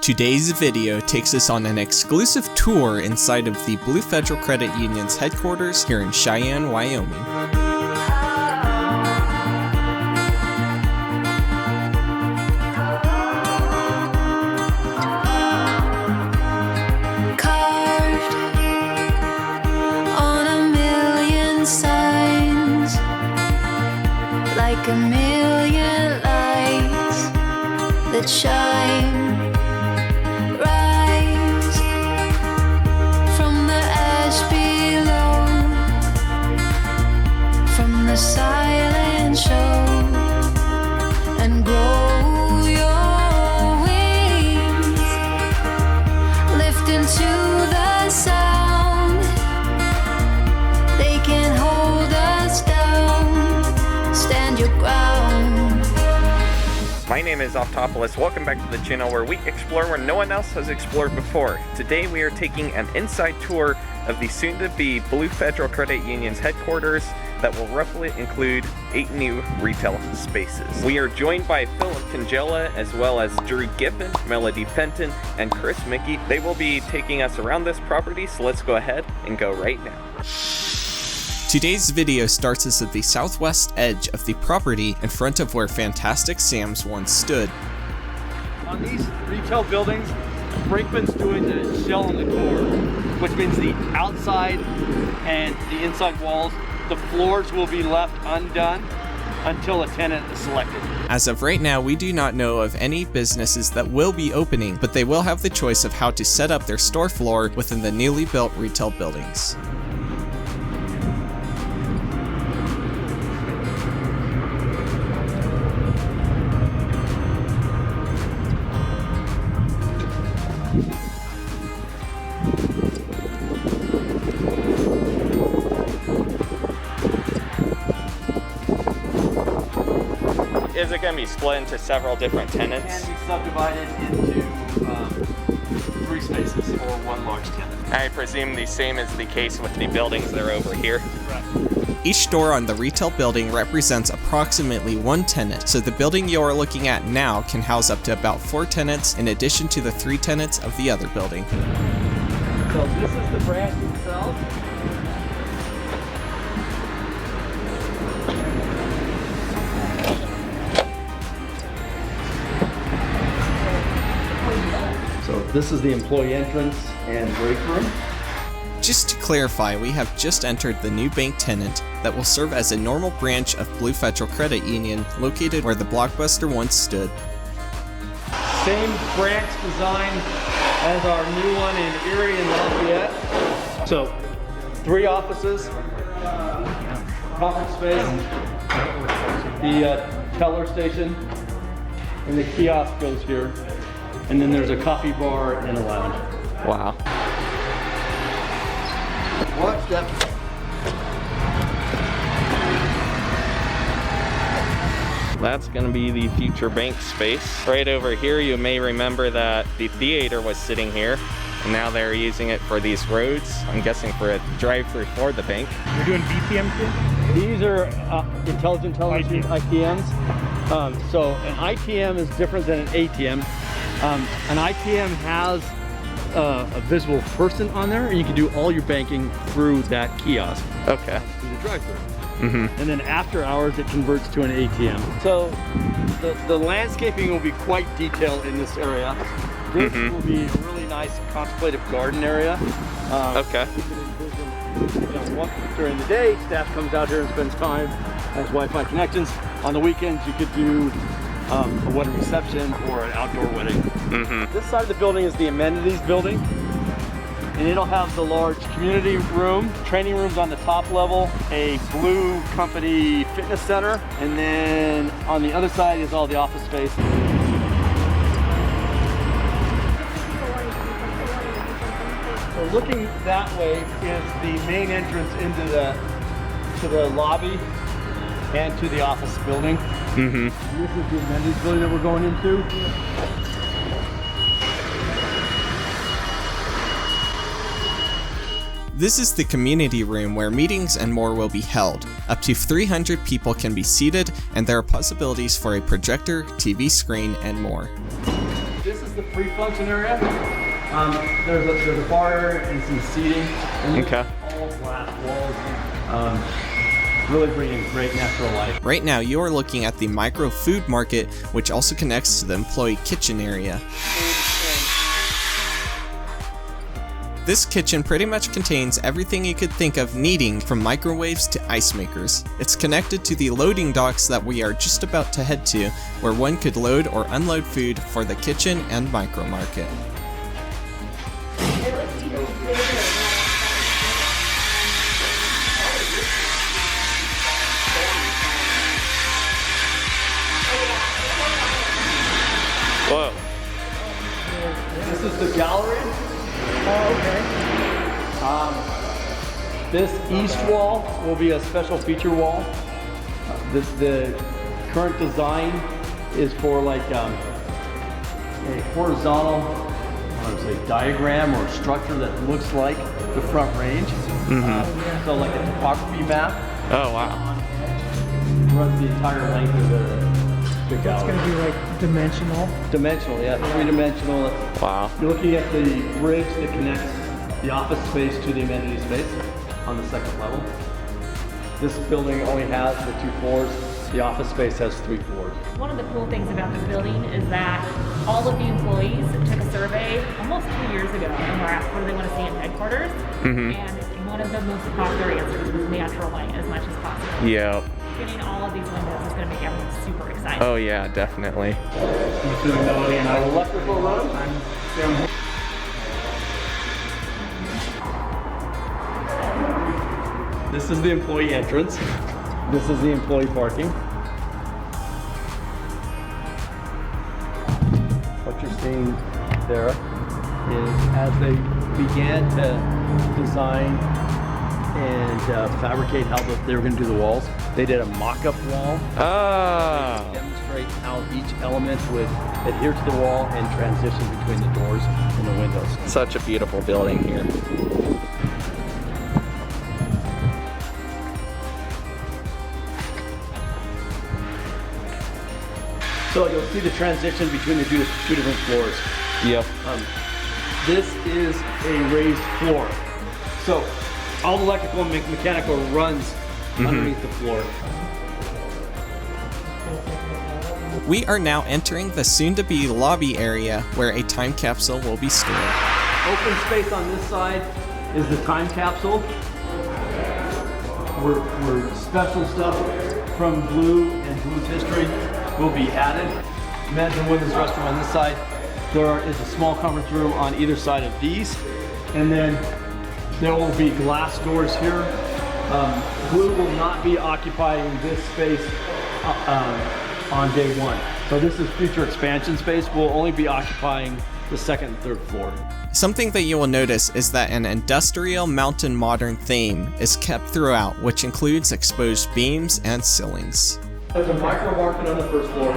Today's video takes us on an exclusive tour inside of the Blue Federal Credit Union's headquarters here in Cheyenne, Wyoming. Like a million lights that shine, rise from the ash below, from the silent show, and grow your wings, lift into the sound. They can hold us down. Stand your ground. My name is Optopolis. Welcome back to the channel where we explore where no one else has explored before. Today we are taking an inside tour of the soon-to-be Blue Federal Credit Union's headquarters that will roughly include 8 new retail spaces. We are joined by Philip Kangela as well as Drew Giffen, Melody Fenton, and Chris Mickey. They will be taking us around this property, so let's go ahead and go right now. Today's video starts us at the southwest edge of the property in front of where Fantastic Sam's once stood. On these retail buildings, Brinkman's doing the shell on the core, which means the outside and the inside walls, the floors will be left undone until a tenant is selected. As of right now, we do not know of any businesses that will be opening, but they will have the choice of how to set up their store floor within the newly built retail buildings. Is it going to be split into several different tenants? It can be subdivided into 3 spaces or 1 large tenant. I presume the same is the case with the buildings that are over here. Correct. Each store on the retail building represents approximately 1 tenant, so the building you are looking at now can house up to about 4 tenants in addition to the 3 tenants of the other building. So this is the branch itself. So this is the employee entrance and break room. Just to clarify, we have just entered the new bank tenant that will serve as a normal branch of Blue Federal Credit Union located where the Blockbuster once stood. Same branch design as our new one in Erie and Lafayette. So 3 offices, conference space, the teller station, and the kiosk goes here. And then there's a coffee bar and a lounge. Wow. Watch that. That's going to be the future bank space. Right over here, you may remember that the theater was sitting here, and now they're using it for these roads. I'm guessing for a drive-through for the bank. You're doing BPM too? These are intelligent television ITMs. So an ITM is different than an ATM. An ITM has a visible person on there, and you can do all your banking through that kiosk. Okay. Through the drive-through. Mm-hmm. And then after hours, it converts to an ATM. So the landscaping will be quite detailed in this area. This will be a really nice contemplative garden area. Okay. You can envision, during the day, staff comes out here and spends time, has Wi-Fi connections. On the weekends, you could do a wedding reception or an outdoor wedding. Mm-hmm. This side of the building is the amenities building, and it'll have the large community room, training rooms on the top level, a Blue Company fitness center, and then on the other side is all the office space. So looking that way is the main entrance into the lobby and to the office building. Mm-hmm. This is the amenities building that we're going into. This is the community room where meetings and more will be held. Up to 300 people can be seated, and there are possibilities for a projector, TV screen, and more. This is the free function area. There's a bar area and some seating. And Okay. all glass walls. Really bringing great natural light. Right now, you are looking at the micro food market, which also connects to the employee kitchen area. This kitchen pretty much contains everything you could think of needing, from microwaves to ice makers. It's connected to the loading docks that we are just about to head to, where one could load or unload food for the kitchen and micro market. Whoa. This is the gallery. This east wall will be a special feature wall. The current design is for like a horizontal, diagram or structure that looks like the front range. So like a topography map Oh, wow. runs the entire length of the It's gallery. gonna be like dimensional. Dimensional, yeah, three-dimensional. Wow. You're looking at the bridge that connects the office space to the amenity space on the second level. This building only has the 2 floors. The office space has 3 floors. One of the cool things about this building is that all of the employees took a survey almost 2 years ago and were asked what do they want to see in headquarters. And one of the most popular answers was natural light as much as possible. Yeah. Getting all of these windows is going to make everyone super excited. Oh, yeah, definitely. Electrical room. This is the employee entrance. This is the employee parking. What you're seeing there is as they began to design and fabricate how they were going to do the walls, they did a mock-up wall Ah. to demonstrate how each element would adhere to the wall and transition between the doors and the windows. Such a beautiful building here. So you'll see the transition between the two different floors. Yep. This is a raised floor. So all the electrical and mechanical runs underneath the floor. We are now entering the soon-to-be lobby area where a time capsule will be stored. Open space on this side is the time capsule. Where special stuff from Blue and Blue's history will be added. Men's and women's restroom on this side. There is a small conference room on either side of these. And then there will be glass doors here. Blue will not be occupying this space on day one. So this is future expansion space. We'll only be occupying the second and third floor. Something that you will notice is that an industrial mountain modern theme is kept throughout, which includes exposed beams and ceilings. There's a micro market on the first floor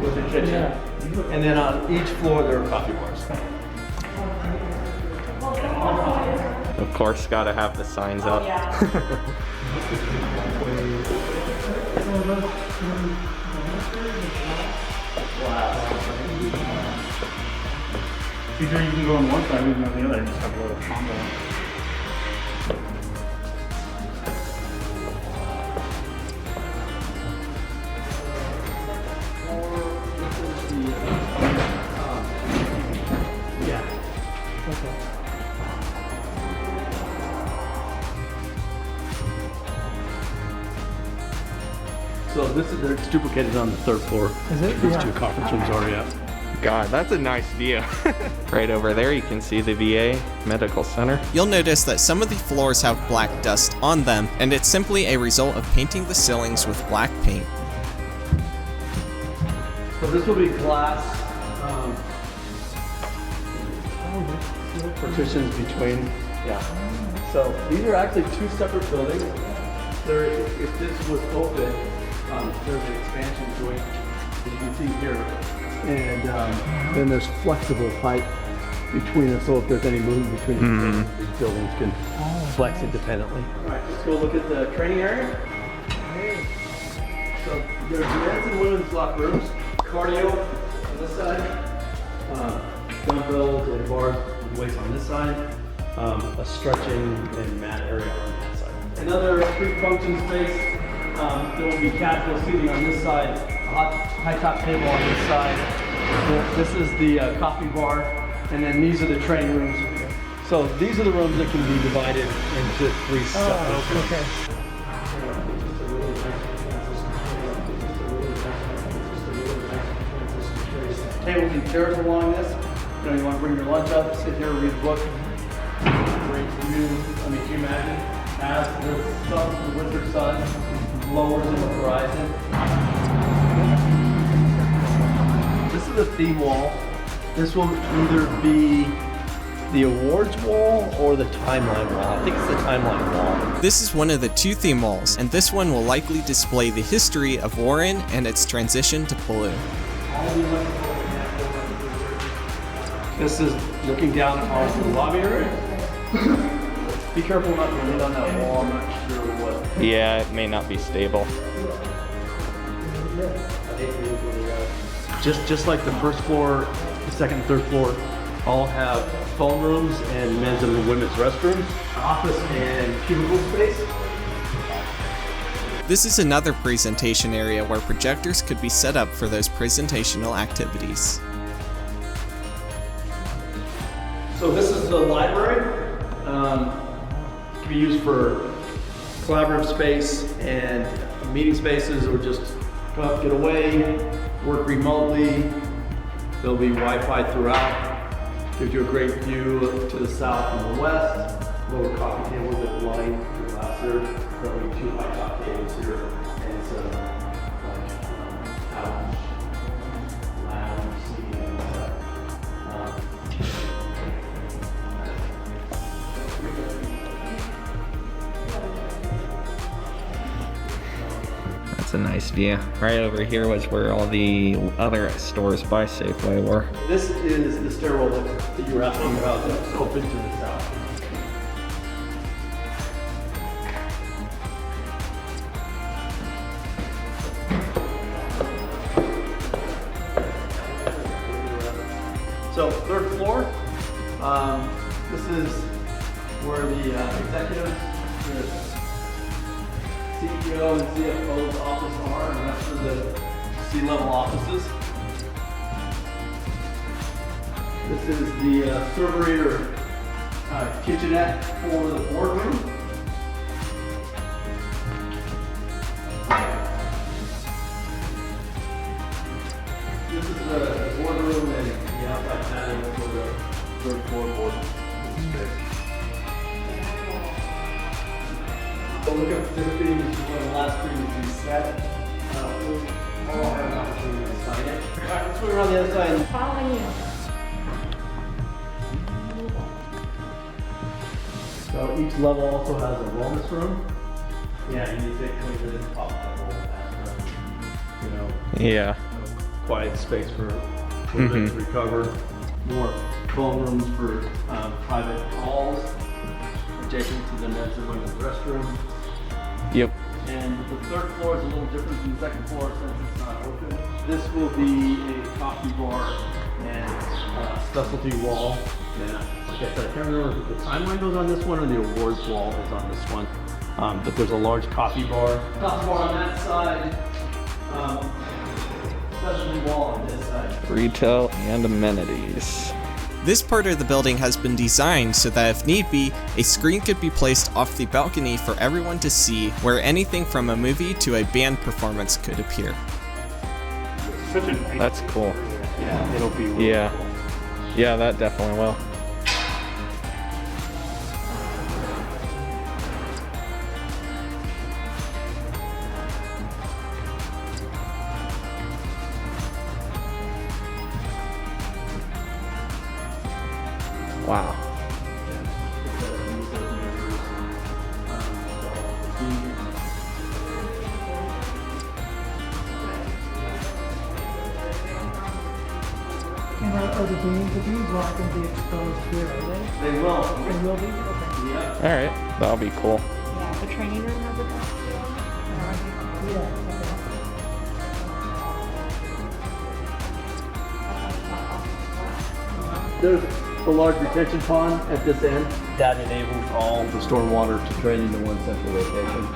with a kitchen. And then on each floor there are coffee bars. Of course, gotta have the signs up. Either you can go on one side, we can go on the other, and just have a little combo. So it's duplicated on the third floor. Is it? These Yeah. 2 conference rooms already up. God, that's a nice view. Right over there, you can see the VA Medical Center. You'll notice that some of the floors have black dust on them, and it's simply a result of painting the ceilings with black paint. So this will be glass partitions between. Yeah. So these are actually 2 separate buildings. If this was open, there's an expansion joint, as you can see here. And then there's flexible pipe between them, so if there's any movement between these buildings can flex independently. All right, let's go look at the training area. So there's men's and women's locker rooms, cardio on this side. dumbbells and bars and weights on this side, a stretching and mat area on that side. Another three-function space. There will be casual seating on this side, a high-top table on this side. This is the coffee bar, and then these are the training rooms. So these are the rooms that can be divided into 3 separate rooms. Okay. Tables and chairs along this. You know, you want to bring your lunch up, sit here, read a book. Great view. I mean, can you imagine? As the sun, the winter sun, lowers in the horizon. This is the theme wall. This will either be the awards wall or the timeline wall. I think it's the timeline wall. This is one of the 2 theme walls, and this one will likely display the history of Warren and its transition to Blue. This is looking down on the lobby area. Be careful not to lean on that wall. I'm not sure what. Yeah, it may not be stable. Just like the first floor, the second and third floor all have phone rooms and men's and women's restrooms, office and cubicle space. This is another presentation area where projectors could be set up for those presentational activities. So this is the library. Can be used for collaborative space and meeting spaces, or just come up, get away, work remotely. There'll be Wi-Fi throughout. Gives you a great view to the south and the west. Lower coffee tables that line the glass here. There'll be 2 high top tables here, and some couch, lounge seating and stuff. That's a nice view. Right over here was where all the other stores by Safeway were. This is the stairwell that you were asking about that's open to the south. So 3rd floor, this is where the executives, the CEO and CFO's office are, and the rest of the C-level offices. This is the servery or kitchenette for the boardroom. This is the boardroom and the outside patio for the 3rd floor boardroom. So look at this being one of the last things we set. We'll all have an opportunity to sign it. All right, let's move around the other side. Following you. So each level also has a wellness room. Yeah, you need to take 20 minutes off that whole bathroom. You know, Yeah. quiet space for them to recover. More phone rooms for private calls, adjacent to the men's and women's restroom. Yep. And the 3rd floor is a little different from the 2nd floor since it's not open. This will be a coffee bar and specialty wall. Yeah, like I said, I can't remember if the timeline goes on this one or the awards wall is on this one. But there's a large coffee bar. Coffee bar on that side. Specialty wall on this side. Retail and amenities. This part of the building has been designed so that if need be, a screen could be placed off the balcony for everyone to see, where anything from a movie to a band performance could appear. Such a nice. That's cool. Yeah, it'll be really Yeah. cool. Yeah, that definitely will. Wow. And are the beams of these not going to be exposed here, are they? They will. They will be? Okay. Yeah. All right, that'll be cool. Yeah, the training room has a desk too. Yeah, okay. There's the large retention pond at this end. That enables all the stormwater to drain into one central location.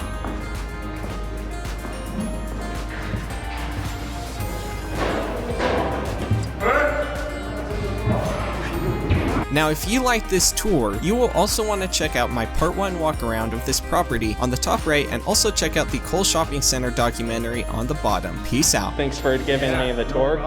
Now, if you like this tour, you will also want to check out my part 1 walk around of this property on the top right, and also check out the Cole Shopping Center documentary on the bottom. Peace out. Thanks for giving me the tour.